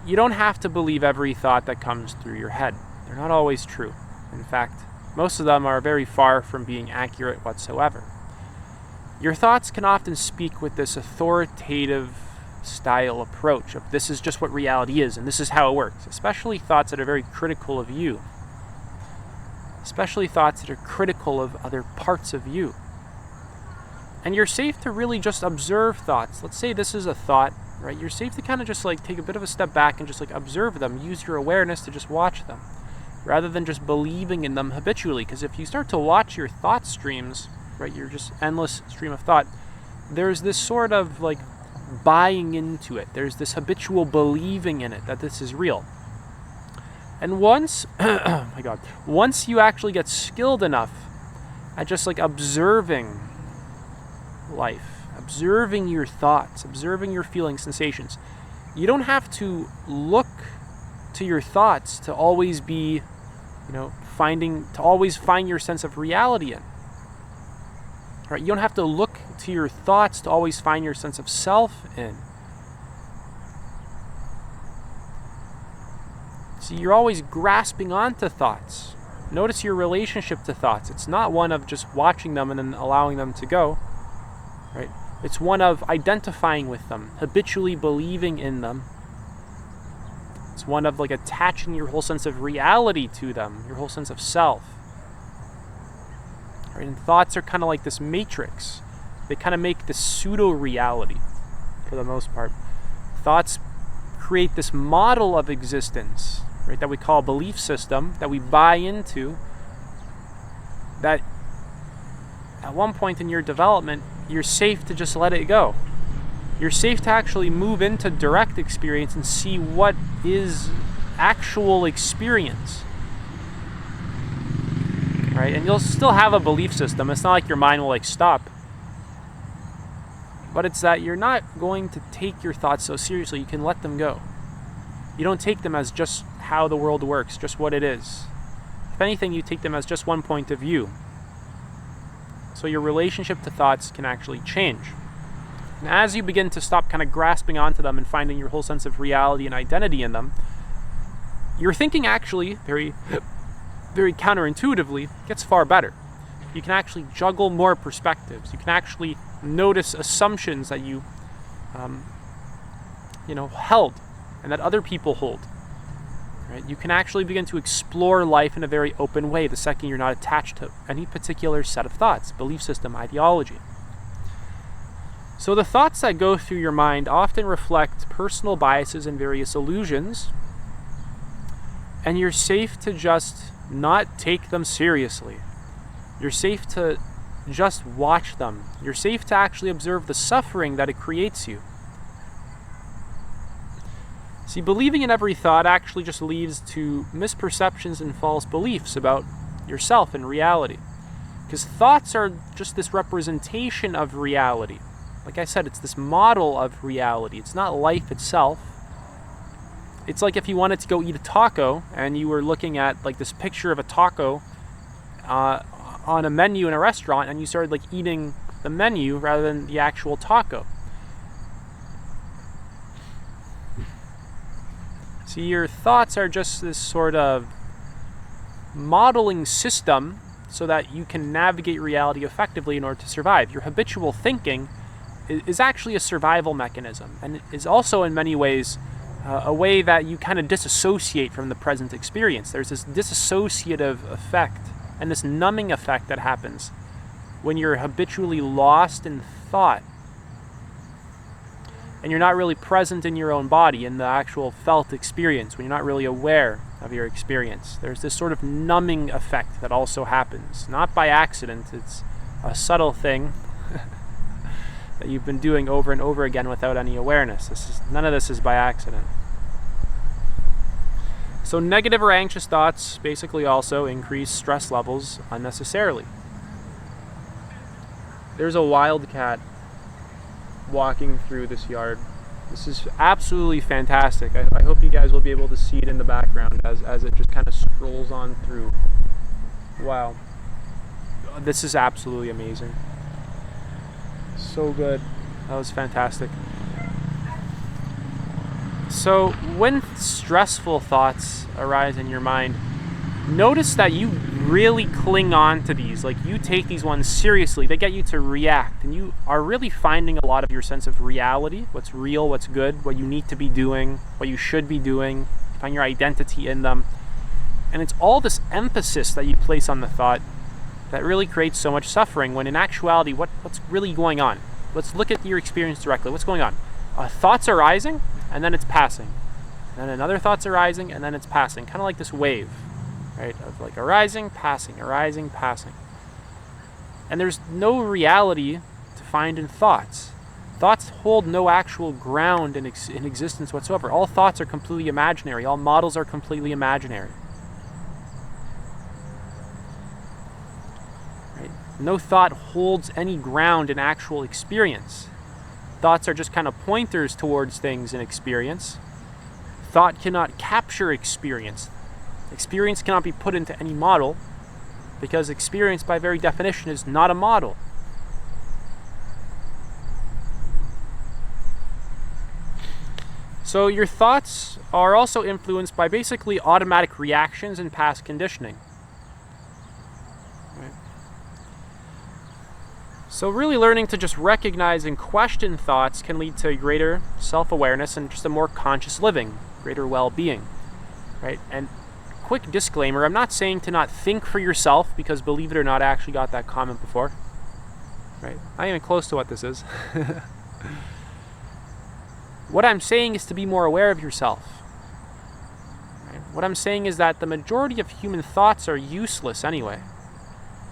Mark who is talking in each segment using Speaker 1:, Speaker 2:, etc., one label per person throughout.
Speaker 1: you don't have to believe every thought that comes through your head. They're not always true. In fact, most of them are very far from being accurate whatsoever. Your thoughts can often speak with this authoritative style approach of this is just what reality is and this is how it works, especially thoughts that are very critical of you, especially thoughts that are critical of other parts of you. And you're safe to really just observe thoughts. Let's say this is a thought, right? You're safe to kind of just like take a bit of a step back and just like observe them, use your awareness to just watch them, rather than just believing in them habitually. Because if you start to watch your thought streams, right, your just endless stream of thought, there's this sort of like buying into it. There's this habitual believing in it, that this is real. And once, oh my God, once you actually get skilled enough at just like observing life, observing your thoughts, observing your feelings, sensations, you don't have to look to your thoughts to always be, to always find your sense of reality in. Right? You don't have to look to your thoughts to always find your sense of self in. See, you're always grasping onto thoughts. Notice your relationship to thoughts. It's not one of just watching them and then allowing them to go. Right? It's one of identifying with them, habitually believing in them. It's one of like attaching your whole sense of reality to them, your whole sense of self. Right? And thoughts are kind of like this matrix. They kind of make this pseudo-reality for the most part. Thoughts create this model of existence, right, that we call a belief system, that we buy into, that at one point in your development, you're safe to just let it go. You're safe to actually move into direct experience and see what is actual experience. Right? And you'll still have a belief system. It's not like your mind will like stop. But it's that you're not going to take your thoughts so seriously. You can let them go. You don't take them as just how the world works, just what it is. If anything, you take them as just one point of view. So your relationship to thoughts can actually change. And as you begin to stop kind of grasping onto them and finding your whole sense of reality and identity in them, your thinking actually, very, very counterintuitively, gets far better. You can actually juggle more perspectives. You can actually notice assumptions that you, held and that other people hold. Right? You can actually begin to explore life in a very open way the second you're not attached to any particular set of thoughts, belief system, ideology. So the thoughts that go through your mind often reflect personal biases and various illusions, and you're safe to just not take them seriously. You're safe to just watch them. You're safe to actually observe the suffering that it creates you. See, believing in every thought actually just leads to misperceptions and false beliefs about yourself and reality. Because thoughts are just this representation of reality. Like I said, it's this model of reality. It's not life itself. It's like if you wanted to go eat a taco and you were looking at like this picture of a taco on a menu in a restaurant, and you started like eating the menu rather than the actual taco. See, your thoughts are just this sort of modeling system so that you can navigate reality effectively in order to survive. Your habitual thinking is actually a survival mechanism, and is also in many ways a way that you kind of disassociate from the present experience. There's this disassociative effect and this numbing effect that happens when you're habitually lost in thought and you're not really present in your own body, in the actual felt experience, when you're not really aware of your experience. There's this sort of numbing effect that also happens, not by accident. It's a subtle thing that you've been doing over and over again without any awareness. None of this is by accident. So negative or anxious thoughts basically also increase stress levels unnecessarily. There's a wildcat walking through this yard. This is absolutely fantastic. I hope you guys will be able to see it in the background as it just kind of strolls on through. Wow. This is absolutely amazing. So good. That was fantastic. So when stressful thoughts arise in your mind, notice that you really cling on to these. Like, you take these ones seriously. They get you to react, and you are really finding a lot of your sense of reality, what's real, what's good, what you need to be doing, what you should be doing, find your identity in them. And it's all this emphasis that you place on the thought that really creates so much suffering, when in actuality, what's really going on? Let's look at your experience directly. What's going on? Thoughts are rising, and then it's passing. And then another thought's arising, and then it's passing. Kind of like this wave, right? Of like arising, passing, arising, passing. And there's no reality to find in thoughts. Thoughts hold no actual ground in existence whatsoever. All thoughts are completely imaginary. All models are completely imaginary. Right? No thought holds any ground in actual experience. Thoughts are just kind of pointers towards things in experience. Thought cannot capture experience. Experience cannot be put into any model, because experience by very definition is not a model. So your thoughts are also influenced by basically automatic reactions and past conditioning. Right? So really learning to just recognize and question thoughts can lead to greater self-awareness and just a more conscious living, greater well-being. Right? And quick disclaimer, I'm not saying to not think for yourself, because believe it or not, I actually got that comment before. Right? Not even close to what this is. What I'm saying is to be more aware of yourself. Right? What I'm saying is that the majority of human thoughts are useless anyway.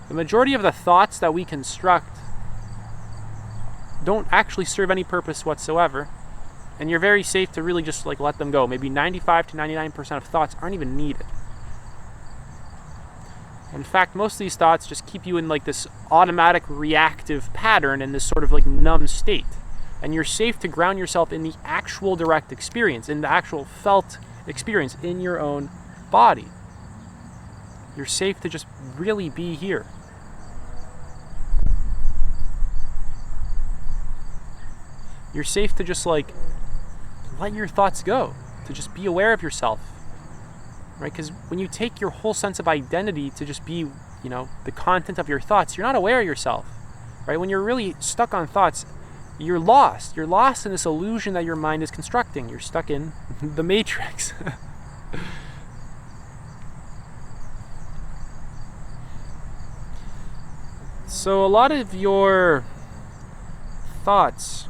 Speaker 1: The majority of the thoughts that we construct don't actually serve any purpose whatsoever, and you're very safe to really just like let them go. Maybe 95 to 99% of thoughts aren't even needed. In fact, most of these thoughts just keep you in like this automatic reactive pattern, in this sort of like numb state. And you're safe to ground yourself in the actual direct experience, in the actual felt experience in your own body. You're safe to just really be here. You're safe to just like let your thoughts go, to just be aware of yourself. Right? Because when you take your whole sense of identity to just be, the content of your thoughts, you're not aware of yourself. Right? When you're really stuck on thoughts, you're lost. You're lost in this illusion that your mind is constructing. You're stuck in the matrix. So a lot of your thoughts,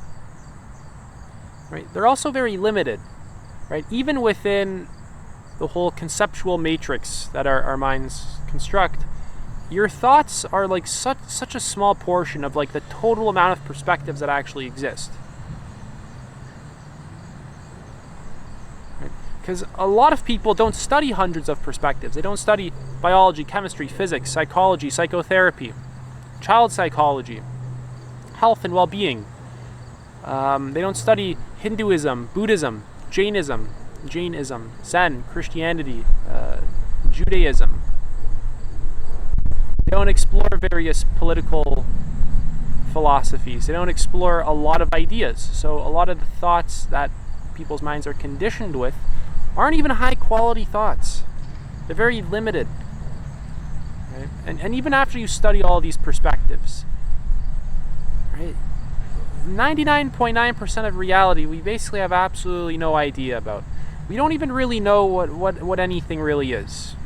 Speaker 1: right, they're also very limited, right? Even within the whole conceptual matrix that our minds construct, your thoughts are like such a small portion of like the total amount of perspectives that actually exist. Because a lot of people don't study hundreds of perspectives. They don't study biology, chemistry, physics, psychology, psychotherapy, child psychology, health and well-being. They don't study Hinduism, Buddhism, Jainism, Zen, Christianity, Judaism. They don't explore various political philosophies. They don't explore a lot of ideas. So a lot of the thoughts that people's minds are conditioned with aren't even high quality thoughts. They're very limited. Right? And even after you study all these perspectives, right, 99.9% of reality we basically have absolutely no idea about. We don't even really know what anything really is.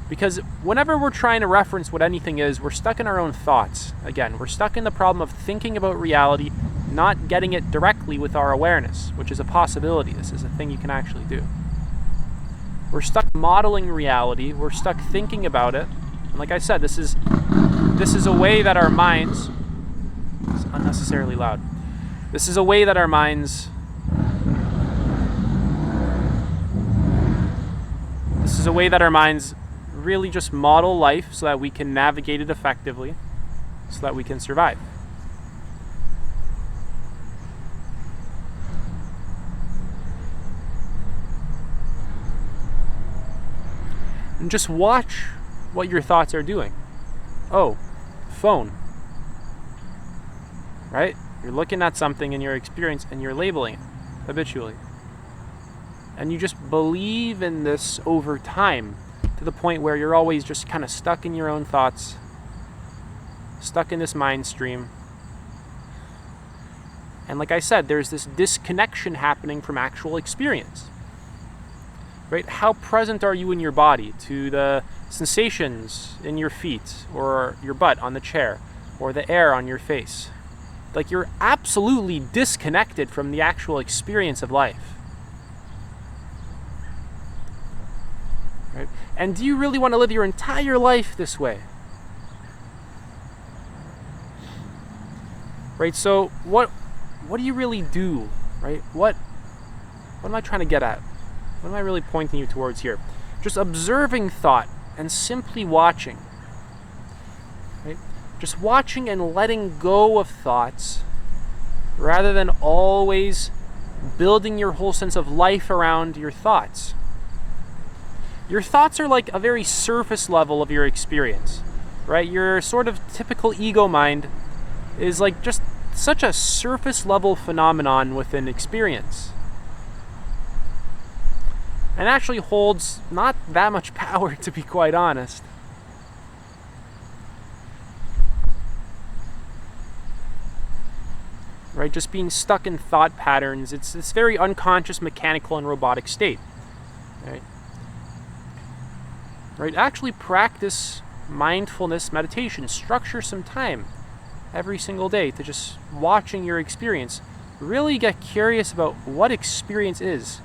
Speaker 1: Because whenever we're trying to reference what anything is, we're stuck in our own thoughts. Again, we're stuck in the problem of thinking about reality, not getting it directly with our awareness, which is a possibility. This is a thing you can actually do. We're stuck modeling reality. We're stuck thinking about it. And like I said, this is a way that our minds... It's unnecessarily loud. This is a way that our minds... This is a way that our minds really just model life so that we can navigate it effectively, so that we can survive. And just watch what your thoughts are doing. Oh, phone. Right? You're looking at something in your experience and you're labeling it habitually. And you just believe in this over time to the point where you're always just kind of stuck in your own thoughts, stuck in this mind stream. And like I said, there's this disconnection happening from actual experience. Right? How present are you in your body to the sensations in your feet or your butt on the chair or the air on your face? Like, you're absolutely disconnected from the actual experience of life. Right? And do you really want to live your entire life this way? Right? So what do you really do? Right? What am I trying to get at? What am I really pointing you towards here? Just observing thought and simply watching. Right? Just watching and letting go of thoughts rather than always building your whole sense of life around your thoughts. Your thoughts are like a very surface level of your experience, right? Your sort of typical ego mind is like just such a surface level phenomenon within experience. And actually holds not that much power, to be quite honest. Right? Just being stuck in thought patterns. It's this very unconscious, mechanical, and robotic state. Right? Right? Actually practice mindfulness meditation. Structure some time every single day to just watching your experience. Really get curious about what experience is.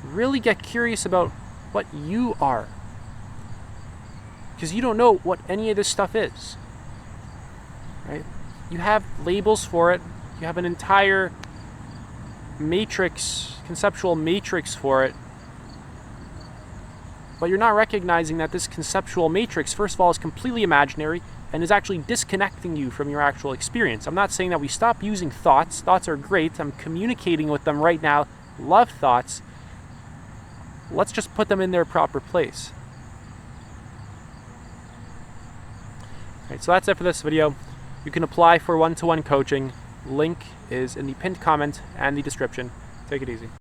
Speaker 1: Really get curious about what you are. Because you don't know what any of this stuff is. Right? You have labels for it. You have an entire matrix, conceptual matrix for it. But you're not recognizing that this conceptual matrix, first of all, is completely imaginary and is actually disconnecting you from your actual experience. I'm not saying that we stop using thoughts. Thoughts are great. I'm communicating with them right now. Love thoughts. Let's just put them in their proper place. Alright, so that's it for this video. You can apply for one-to-one coaching. Link is in the pinned comment and the description. Take it easy.